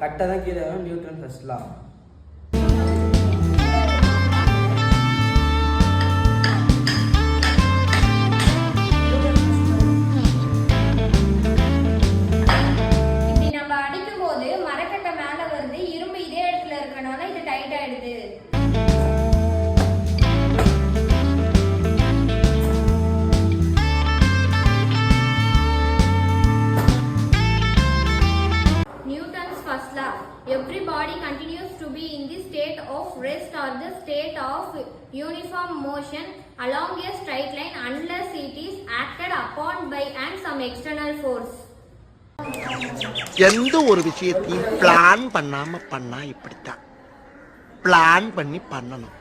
கரெக்டாக தான் கீழே வரும். நியூட்டன் ஃபர்ஸ்ட் லா. இப்படி நம்ம அடிக்கும் போது மரக்கட்டை மேலே வருது, இரும்பு இதே இடத்துல இருக்கனால இது டைட் ஆயிடுது. Newton's first law. Every body continues to be in the state of rest or the state of uniform motion along a straight line unless it is acted upon by and some external force. எந்த ஒரு விஷயத்தையும் plan பண்ணாம பண்ணா இப்படித்தான். Plan பண்ணி பண்ணணும்.